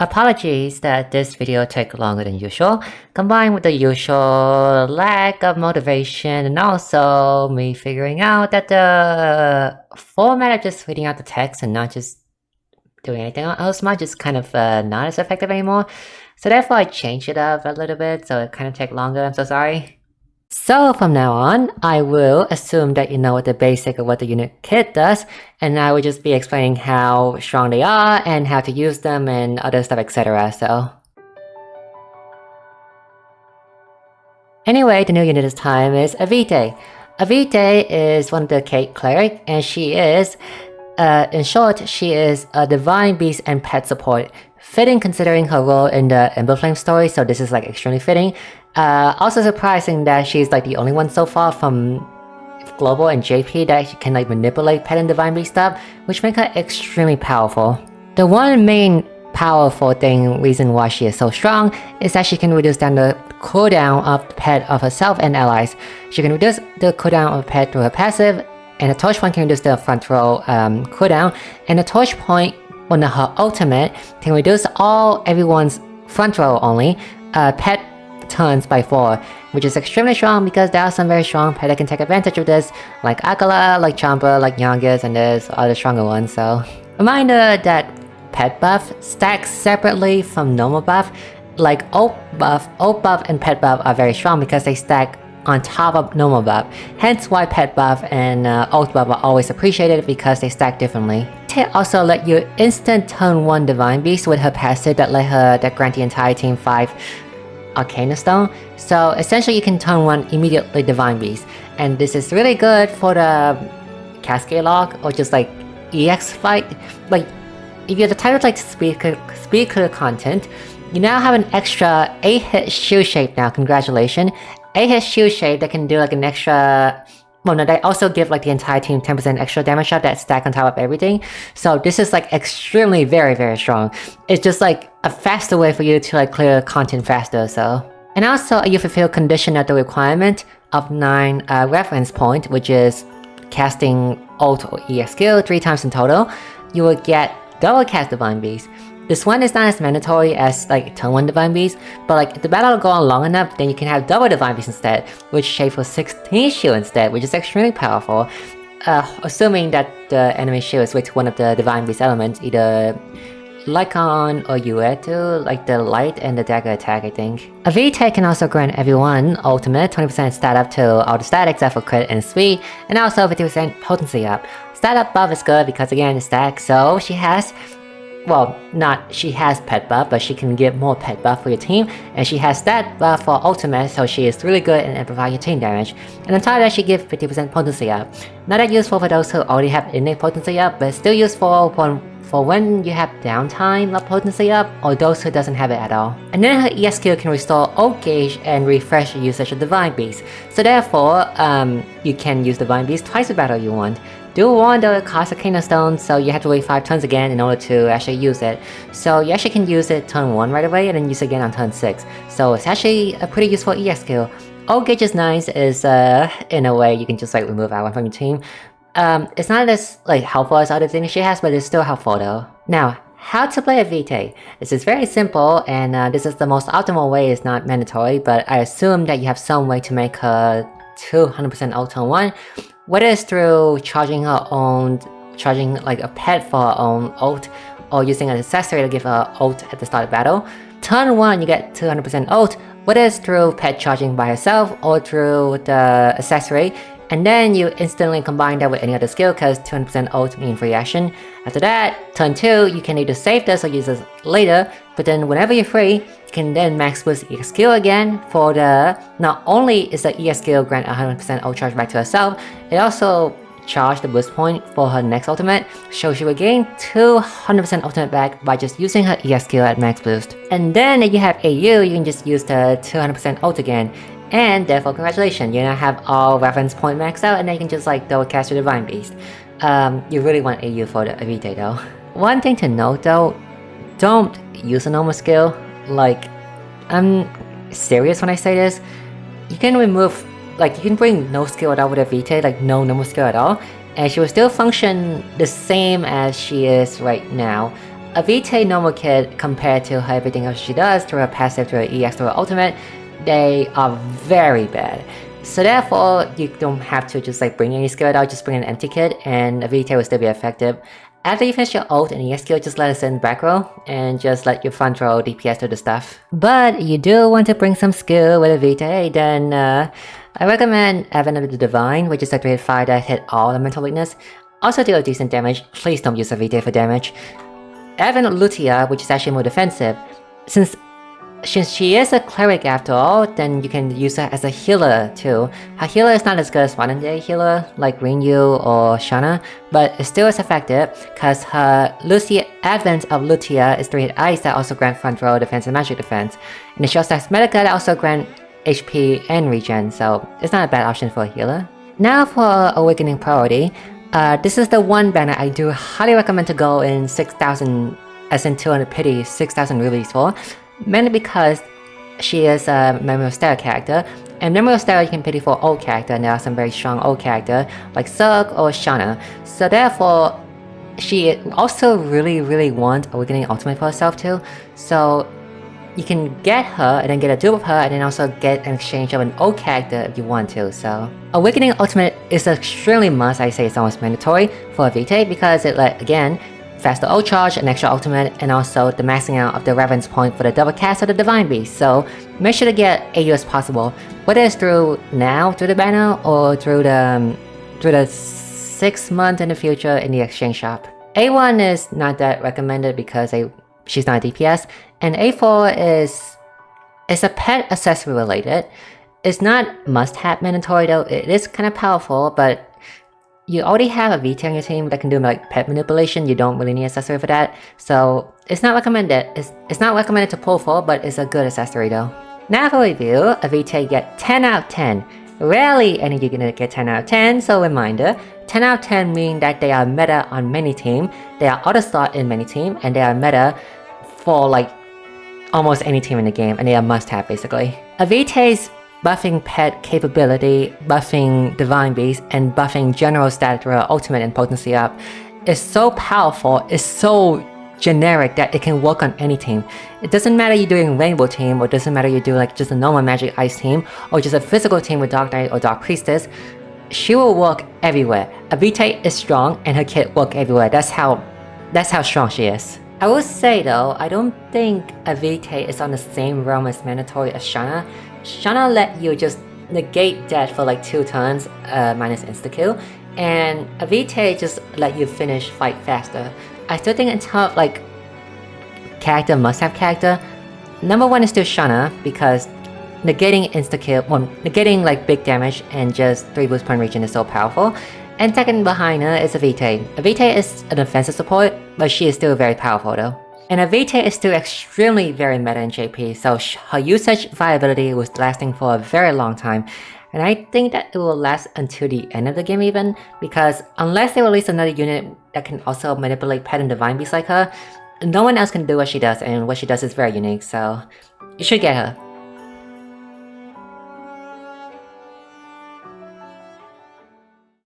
Apologies that this video took longer than usual, combined with the usual lack of motivation and also me figuring out that the format of just reading out the text and not just doing anything else much is kind of not as effective anymore. So therefore I changed it up a little bit, so it kind of took longer. I'm so sorry. So from now on, I will assume that you know what the basic of what the unit kit does, and I will just be explaining how strong they are and how to use them and other stuff, etc. So anyway, the new unit this time is Avite. Avite is one of the Kate cleric, and she is, in short, she is a divine beast and pet support. Fitting considering her role in the Emberflame story, so this is like extremely fitting. Also surprising that she's like the only one so far from Global and JP that can like manipulate pet and divine beast stuff, which make her extremely powerful. The one main powerful reason why she is so strong is that she can reduce down the cooldown of the pet of herself and allies. She can reduce the cooldown of a pet through her passive, and the torch point can reduce the front row cooldown, and the torch point on her ultimate can reduce everyone's front row only pet turns by 4, which is extremely strong because there are some very strong pet that can take advantage of this, like Akala, like Champa, like Youngest, and there's other stronger ones. So reminder that pet buff stacks separately from normal buff. Like ult buff and pet buff are very strong because they stack on top of normal buff, hence why pet buff and ult buff are always appreciated because they stack differently. They also let you instant turn 1 divine beast with her passive that grant the entire team 5 Arcana Stone, so essentially you can turn 1 immediately divine beast, and this is really good for the cascade lock or just like EX fight. Like if you're the type of like speed clear content, you now have an extra 8-hit shield shape now. Congratulations. 8-hit shield shape that can do like an extra. Well, no, they also give like the entire team 10% extra damage shot that stack on top of everything. So this is like extremely very strong. It's just like a faster way for you to like clear content faster. So, and also you fulfill condition at the requirement of 9 reference point, which is casting ult or EX skill 3 times in total. You will get double cast divine beast. This one is not as mandatory as like turn 1 divine beast, but like if the battle will go on long enough, then you can have double divine beast instead, which shape for 16 shield instead, which is extremely powerful. Assuming that the enemy shield is with one of the divine beast elements, either Lycon or Aviete, like the light and the dagger attack, I think. Avite can also grant everyone ultimate 20% stat up to all the stats except for crit and speed, and also 50% potency up. Stat up buff is good because again it's stacked, so she has. Well, she has pet buff, but she can give more pet buff for your team, and she has stat buff for ultimate, so she is really good in amplifying your team damage. And on top of that, she gives 50% potency up. Not that useful for those who already have innate potency up, but still useful for when you have downtime of potency up, or those who doesn't have it at all. And then her ES skill can restore ult gauge and refresh the usage of Divine Beast. So therefore, you can use Divine Beast twice a battle you want. Do want the cost Arcana Stone, so you have to wait 5 turns again in order to actually use it. So you actually can use it turn 1 right away and then use it again on turn 6. So it's actually a pretty useful EX skill. Ult gauge is nice, in a way you can just like remove everyone from your team. It's not as like helpful as other things she has, but it's still helpful though. Now, how to play Avite? This is very simple, and this is the most optimal way. It's not mandatory, but I assume that you have some way to make her 200% ult turn 1. Whether it's through charging like a pet for her own ult, or using an accessory to give her ult at the start of battle. Turn 1 you get 200% ult, whether it's through pet charging by herself or through the accessory, and then you instantly combine that with any other skill because 200% ult means free action. After that, turn 2 you can either save this or use this later, but then whenever you're free, you can then max boost EX skill again for not only is the EX skill grant 100% ult charge back to herself, it also charge the boost point for her next ultimate, so she will gain 200% ultimate back by just using her EX skill at max boost. And then if you have AU, you can just use the 200% ult again, and therefore congratulations, you now have all reference point maxed out, and then you can just like double cast your Divine Beast. You really want AU for the Avite though. One thing to note though, don't use a normal skill. Like, I'm serious when I say this. You can remove, like you can bring no skill at all with Avite, like no normal skill at all, and she will still function the same as she is right now. Avite normal kit compared to her everything else she does, to her passive, to her EX, to her ultimate, they are very bad. So therefore, you don't have to just like bring any skill out, just bring an empty kit and Avite will still be effective. After you finish your ult and EX skill, just let it sit in the back row and just let your front row DPS do the stuff. But you do want to bring some skill with Avite, then I recommend Aviete of the Divine, which is a 3-5 that hit all elemental weakness. Also deal decent damage. Please don't use Avite for damage. Aviete Lutia, which is actually more defensive. Since she is a cleric after all, then you can use her as a healer too. Her healer is not as good as modern day healer like Rinyu or Shanna, but it still is effective because her Advent of Lutia is 3-hit ice that also grant front row defense and magic defense. And it shows that Medica that also grant HP and regen, so it's not a bad option for a healer. Now for Awakening Priority, this is the one banner I do highly recommend to go in 6,000 as in 200 pity, 6,000 rubies for. Mainly because she is a Memory of Stella character, and Memory of Stella you can pity for old character, and there are some very strong old character like Zerg or Shanna. So therefore, she also really wants Awakening Ultimate for herself too. So you can get her and then get a dupe of her and then also get an exchange of an old character if you want to. So Awakening Ultimate is extremely must. I say it's almost mandatory for Avite because it again, faster ult charge, an extra ultimate, and also the maxing out of the Reverence point for the double cast of the Divine Beast. So make sure to get AU as possible, whether it's through the banner, or through the 6 months in the future in the exchange shop. A1 is not that recommended because she's not a DPS, and A4 is a pet accessory related. It's not must-have mandatory though. It is kind of powerful, but you already have Avite on your team that can do like pet manipulation. You don't really need accessory for that, so it's not recommended. It's not recommended to pull for, but it's a good accessory though. Now for review, Avite get 10 out of 10. Rarely any you're gonna get 10 out of 10, so reminder, 10 out of 10 mean that they are meta on many team, they are auto slot in many team, and they are meta for like almost any team in the game, and they are must-have basically. Avite's buffing pet capability, buffing Divine Beast, and buffing general stat through ultimate and potency up is so powerful, it's so generic that it can work on any team. It doesn't matter you're doing Rainbow team, or it doesn't matter you're doing like just a normal Magic Ice team, or just a physical team with Dark Knight or Dark Priestess. She will work everywhere. Avite is strong and her kit work everywhere. That's how strong she is. I will say though, I don't think Avite is on the same realm as mandatory as Shanna. Shanna let you just negate death for like 2 turns, minus insta-kill, and Avite just let you finish fight faster. I still think in terms of like character must-have character, number 1 is still Shanna because negating insta-kill, negating like big damage and just 3 boost point regen is so powerful. And second behind her is Avite. Avite is an offensive support, but she is still very powerful though. And Avite is still extremely very meta in JP, so her usage viability was lasting for a very long time. And I think that it will last until the end of the game even, because unless they release another unit that can also manipulate pet and Divine Beasts like her, no one else can do what she does, and what she does is very unique, so you should get her.